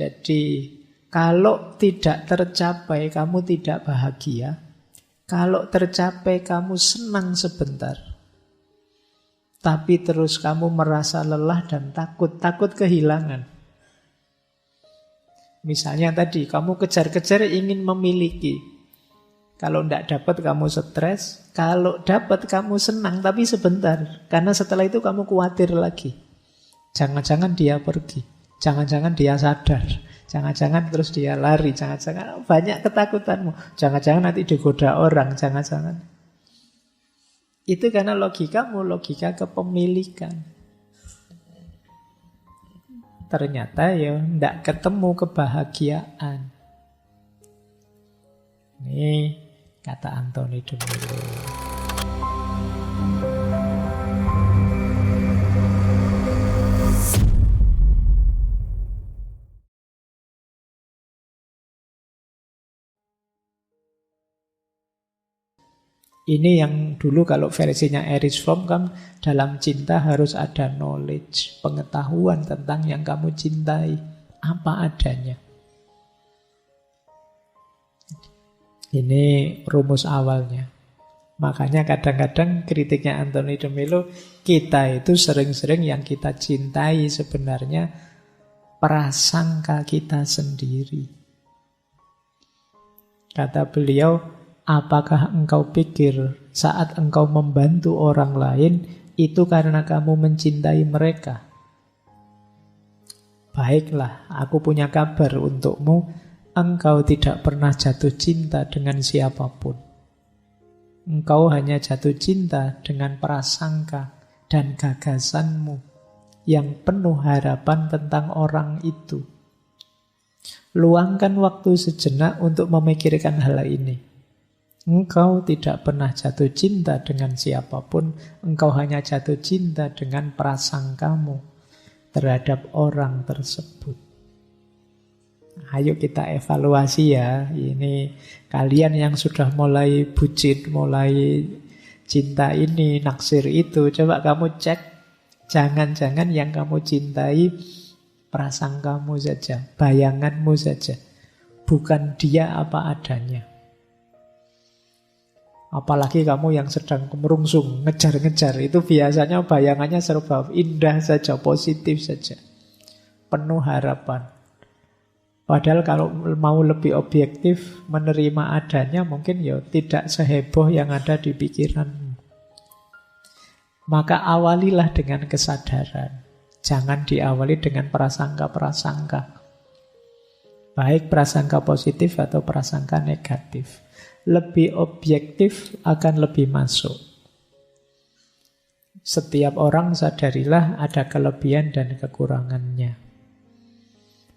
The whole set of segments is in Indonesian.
Jadi kalau tidak tercapai kamu tidak bahagia. Kalau tercapai kamu senang sebentar. Tapi terus kamu merasa lelah dan takut kehilangan. Misalnya tadi kamu kejar-kejar ingin memiliki. Kalau tidak dapat kamu stres, kalau dapat kamu senang tapi sebentar. Karena setelah itu kamu khawatir lagi. Jangan-jangan dia pergi, jangan-jangan dia sadar, jangan-jangan terus dia lari, jangan-jangan banyak ketakutanmu, jangan-jangan nanti digoda orang, jangan-jangan. Itu karena logikamu, logika kepemilikan. Ternyata ya tidak ketemu kebahagiaan. Ini kata Anthony de Mello. Ini yang dulu kalau versinya Erich Fromm kan dalam cinta harus ada knowledge, pengetahuan tentang yang kamu cintai, apa adanya. Ini rumus awalnya. Makanya kadang-kadang kritiknya Anthony de Mello, kita itu sering-sering yang kita cintai sebenarnya prasangka kita sendiri. Kata beliau, apakah engkau pikir saat engkau membantu orang lain itu karena kamu mencintai mereka? Baiklah, aku punya kabar untukmu. Engkau tidak pernah jatuh cinta dengan siapapun. Engkau hanya jatuh cinta dengan prasangka dan gagasanmu yang penuh harapan tentang orang itu. Luangkan waktu sejenak untuk memikirkan hal ini. Engkau tidak pernah jatuh cinta dengan siapapun, engkau hanya jatuh cinta dengan prasangkamu terhadap orang tersebut. Ayo kita evaluasi ya, ini kalian yang sudah mulai bucin, mulai cinta ini, naksir itu, coba kamu cek, jangan-jangan yang kamu cintai prasangkamu saja, bayanganmu saja, bukan dia apa adanya. Apalagi kamu yang sedang merungsung, ngejar-ngejar, itu biasanya bayangannya serba indah saja, positif saja, penuh harapan. Padahal kalau mau lebih objektif, menerima adanya mungkin ya tidak seheboh yang ada di pikiranmu. Maka awalilah dengan kesadaran. Jangan diawali dengan prasangka-prasangka. Baik prasangka positif atau prasangka negatif. Lebih objektif akan lebih masuk. Setiap orang sadarilah ada kelebihan dan kekurangannya.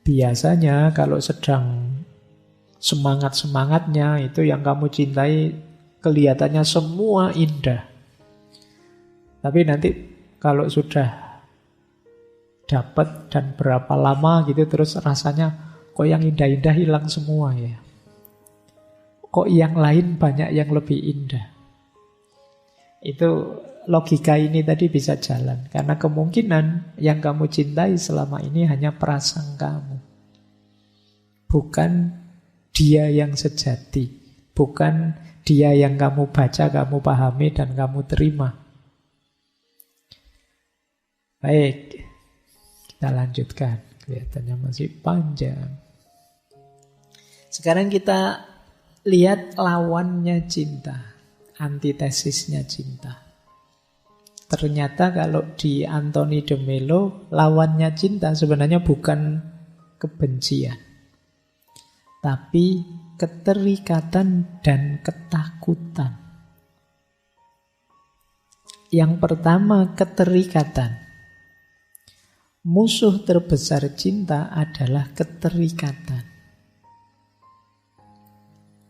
Biasanya kalau sedang semangat-semangatnya itu yang kamu cintai kelihatannya semua indah. Tapi nanti kalau sudah dapat dan berapa lama gitu terus rasanya kok yang indah-indah hilang semua ya. Kok yang lain banyak yang lebih indah. Itu logika ini tadi bisa jalan. Karena kemungkinan yang kamu cintai selama ini hanya prasangkamu. Bukan dia yang sejati. Bukan dia yang kamu baca, kamu pahami, dan kamu terima. Baik, kita lanjutkan. Kelihatannya masih panjang. Sekarang kita lihat lawannya cinta, antitesisnya cinta. Ternyata kalau di Anthony de Mello, lawannya cinta sebenarnya bukan kebencian, tapi keterikatan dan ketakutan. Yang pertama, keterikatan. Musuh terbesar cinta adalah keterikatan.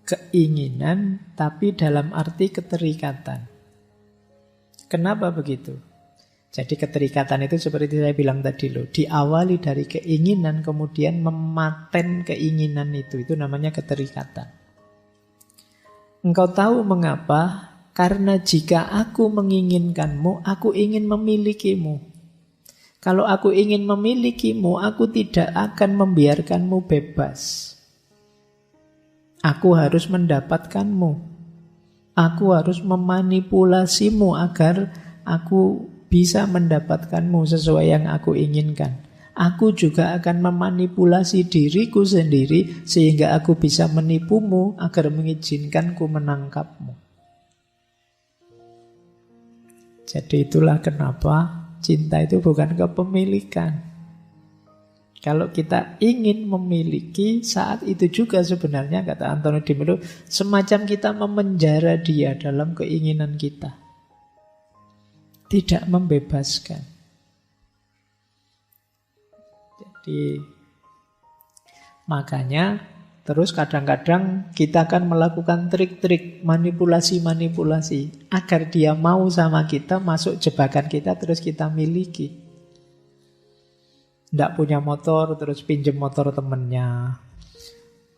Keinginan, tapi dalam arti keterikatan. Kenapa begitu? Jadi keterikatan itu seperti saya bilang tadi loh, diawali dari keinginan, kemudian mematen keinginan itu namanya keterikatan. Engkau tahu mengapa? Karena jika aku menginginkanmu, aku ingin memilikimu. Kalau aku ingin memilikimu, aku tidak akan membiarkanmu bebas. Aku harus mendapatkanmu. Aku harus memanipulasimu agar aku bisa mendapatkanmu sesuai yang aku inginkan. Aku juga akan memanipulasi diriku sendiri sehingga aku bisa menipumu agar mengizinkanku menangkapmu. Jadi itulah kenapa cinta itu bukan kepemilikan. Kalau kita ingin memiliki, saat itu juga sebenarnya, kata Antonio de Melo, semacam kita memenjara dia dalam keinginan kita. Tidak membebaskan. Jadi makanya terus kadang-kadang kita akan melakukan trik-trik, manipulasi-manipulasi agar dia mau sama kita, masuk jebakan kita, terus kita miliki. Tidak punya motor, terus pinjem motor temennya.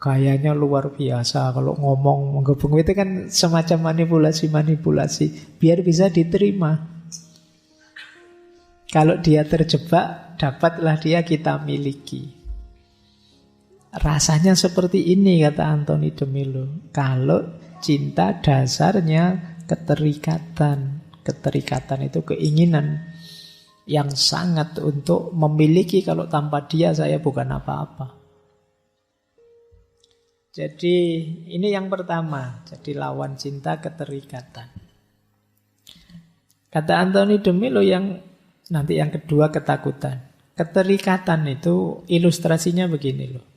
Gayanya luar biasa, kalau ngomong menggebung itu kan semacam manipulasi-manipulasi biar bisa diterima. Kalau dia terjebak, dapatlah dia kita miliki. Rasanya seperti ini, kata Anthony de Melo. Kalau cinta dasarnya keterikatan. Keterikatan itu keinginan yang sangat untuk memiliki. Kalau tanpa dia saya bukan apa-apa. Jadi ini yang pertama. Jadi lawan cinta keterikatan. Kata Anthony de Melo nanti yang kedua ketakutan. Keterikatan itu ilustrasinya begini loh.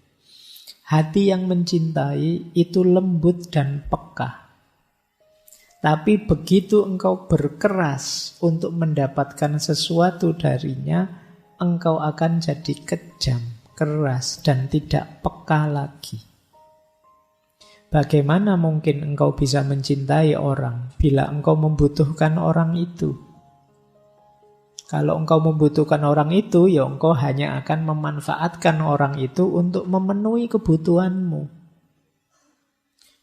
Hati yang mencintai itu lembut dan peka. Tapi begitu engkau berkeras untuk mendapatkan sesuatu darinya, engkau akan jadi kejam, keras, dan tidak peka lagi. Bagaimana mungkin engkau bisa mencintai orang bila engkau membutuhkan orang itu? Kalau engkau membutuhkan orang itu, ya engkau hanya akan memanfaatkan orang itu untuk memenuhi kebutuhanmu.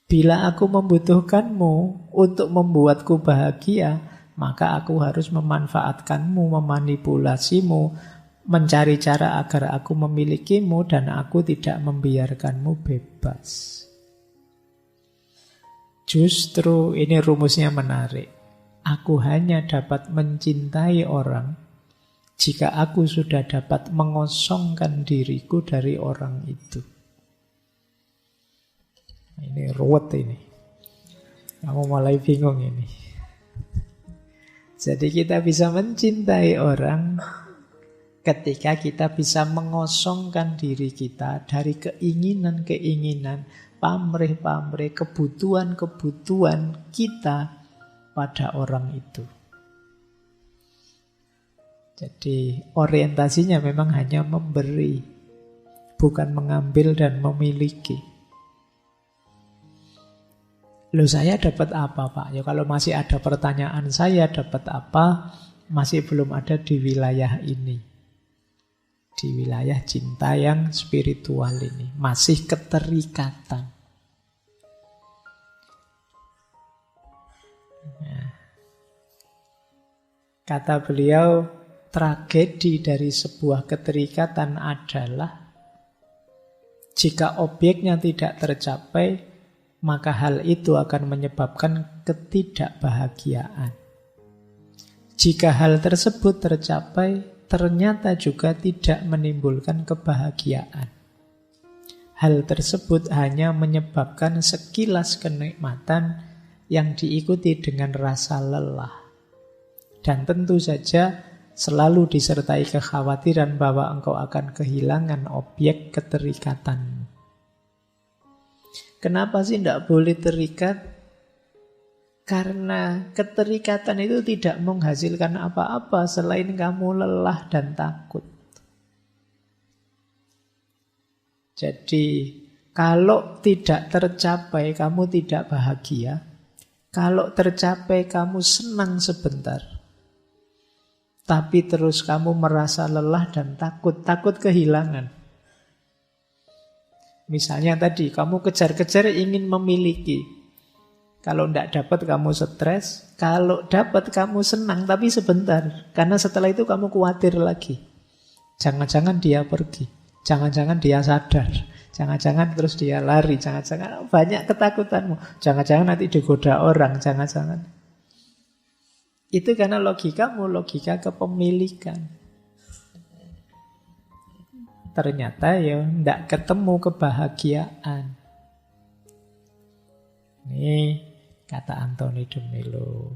Bila aku membutuhkanmu untuk membuatku bahagia, maka aku harus memanfaatkanmu, memanipulasimu, mencari cara agar aku memilikimu dan aku tidak membiarkanmu bebas. Justru ini rumusnya menarik. Aku hanya dapat mencintai orang jika aku sudah dapat mengosongkan diriku dari orang itu. Ini ruwet ini. Kamu mulai bingung ini. Jadi kita bisa mencintai orang ketika kita bisa mengosongkan diri kita dari keinginan-keinginan, pamrih-pamrih, kebutuhan-kebutuhan kita pada orang itu. Jadi orientasinya memang hanya memberi, bukan mengambil dan memiliki. Loh, saya dapat apa, Pak? Ya kalau masih ada pertanyaan saya dapat apa, masih belum ada di wilayah ini. Di wilayah cinta yang spiritual ini. Masih keterikatan. Kata beliau, tragedi dari sebuah keterikatan adalah jika objeknya tidak tercapai, maka hal itu akan menyebabkan ketidakbahagiaan. Jika hal tersebut tercapai, ternyata juga tidak menimbulkan kebahagiaan. Hal tersebut hanya menyebabkan sekilas kenikmatan yang diikuti dengan rasa lelah. Dan tentu saja selalu disertai kekhawatiran bahwa engkau akan kehilangan objek keterikatan. Kenapa sih tidak boleh terikat? Karena keterikatan itu tidak menghasilkan apa-apa selain kamu lelah dan takut. Jadi kalau tidak tercapai kamu tidak bahagia. Kalau tercapai kamu senang sebentar. Tapi terus kamu merasa lelah dan takut kehilangan. Misalnya tadi, kamu kejar-kejar ingin memiliki. Kalau tidak dapat kamu stres, kalau dapat kamu senang tapi sebentar. Karena setelah itu kamu khawatir lagi. Jangan-jangan dia pergi. Jangan-jangan dia sadar. Jangan-jangan terus dia lari. Jangan-jangan banyak ketakutanmu. Jangan-jangan nanti digoda orang. Jangan-jangan. Itu karena logikamu, logika kepemilikan. Ternyata ya tidak ketemu kebahagiaan. Ini kata Anthony de Mello.